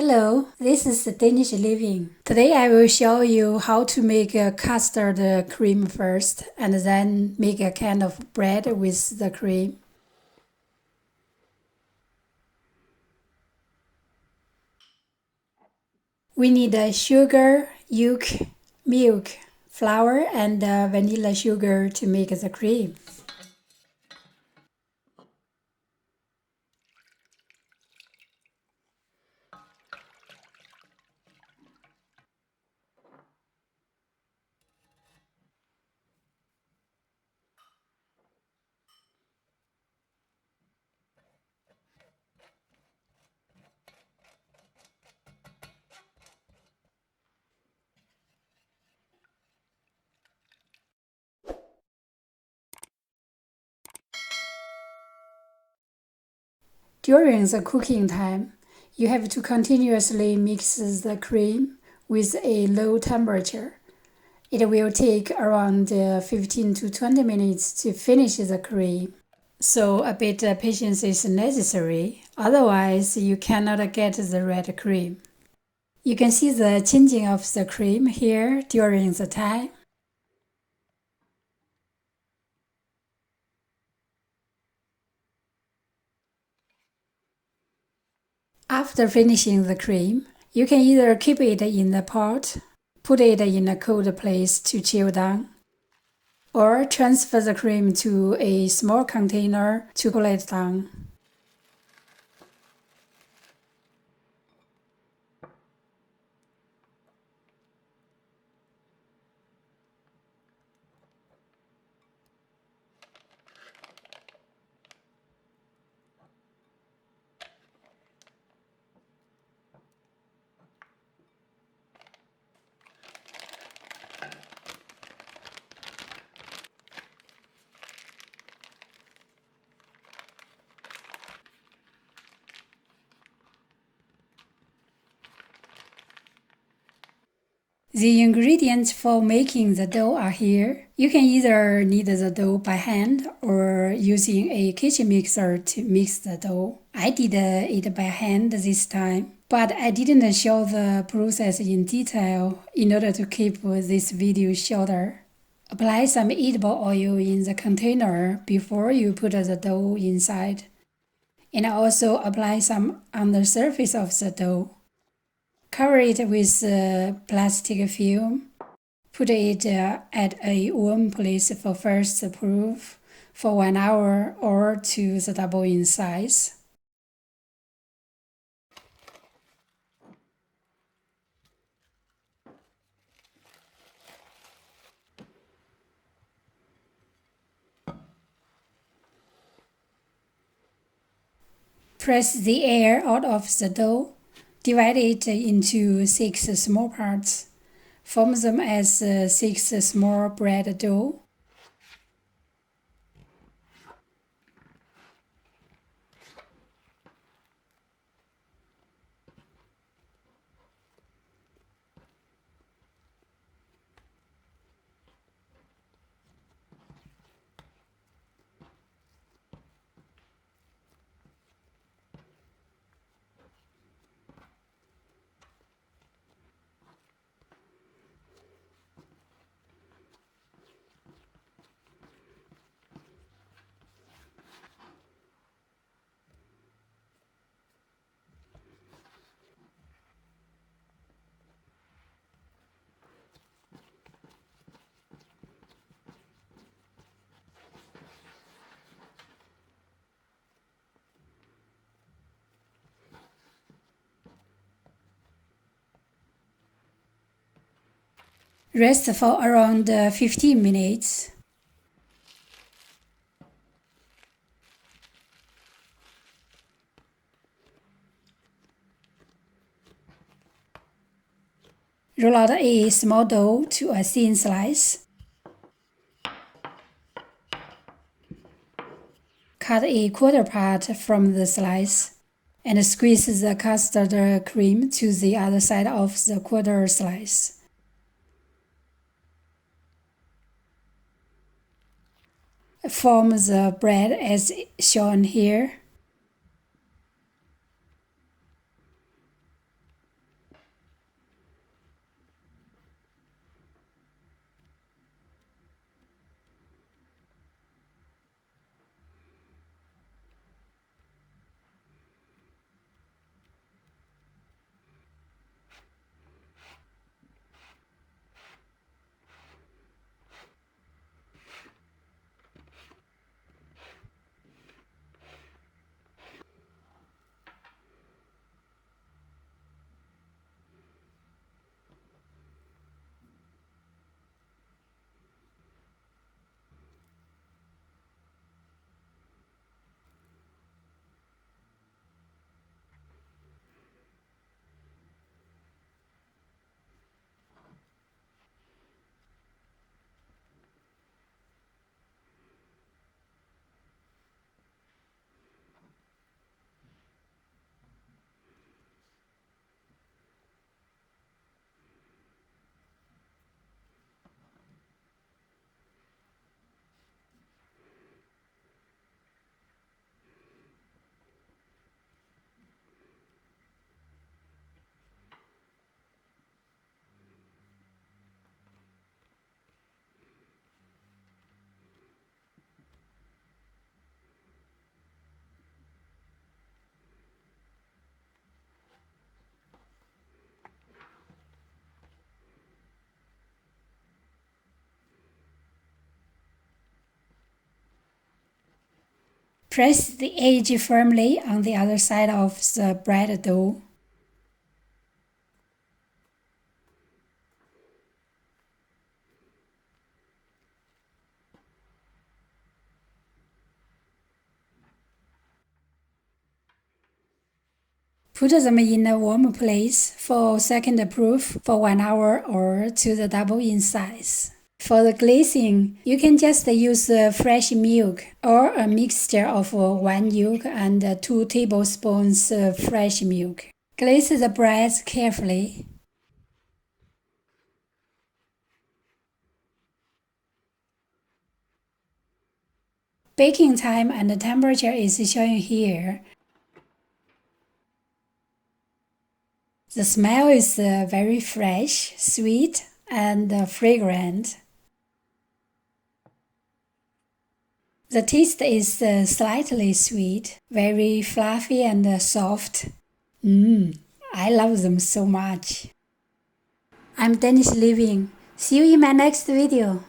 Hello, this is Danish Living. Today I will show you how to make a custard cream first and then make a kind of bread with the cream. We need sugar, yolk, milk, flour and vanilla sugar to make the cream. During the cooking time, you have to continuously mix the cream with a low temperature. It will take around 15 to 20 minutes to finish the cream. So a bit of patience is necessary, otherwise you cannot get the red cream. You can see the changing of the cream here during the time. After finishing the cream, you can either keep it in the pot, put it in a cold place to chill down, or transfer the cream to a small container to cool it down. The ingredients for making the dough are here. You can either knead the dough by hand or using a kitchen mixer to mix the dough. I did it by hand this time, but I didn't show the process in detail in order to keep this video shorter. Apply some edible oil in the container before you put the dough inside, and also apply some on the surface of the dough. Cover it with plastic film. Put it at a warm place for first proof for 1 hour or to the double in size. Press the air out of the dough. Divide it into 6 small parts. Form them as 6 small bread dough. Rest for around 15 minutes. Roll out a small dough to a thin slice. Cut a quarter part from the slice and squeeze the custard cream to the other side of the quarter slice. Form the bread as shown here. Press the edge firmly on the other side of the bread dough. Put them in a warm place for second proof for 1 hour or to the double in size. For the glazing, you can just use fresh milk or a mixture of 1 yolk and 2 tablespoons fresh milk. Glaze the breads carefully. Baking time and temperature is shown here. The smell is very fresh, sweet, and fragrant. The taste is slightly sweet, very fluffy and soft. I love them so much. I'm Danish Living. See you in my next video.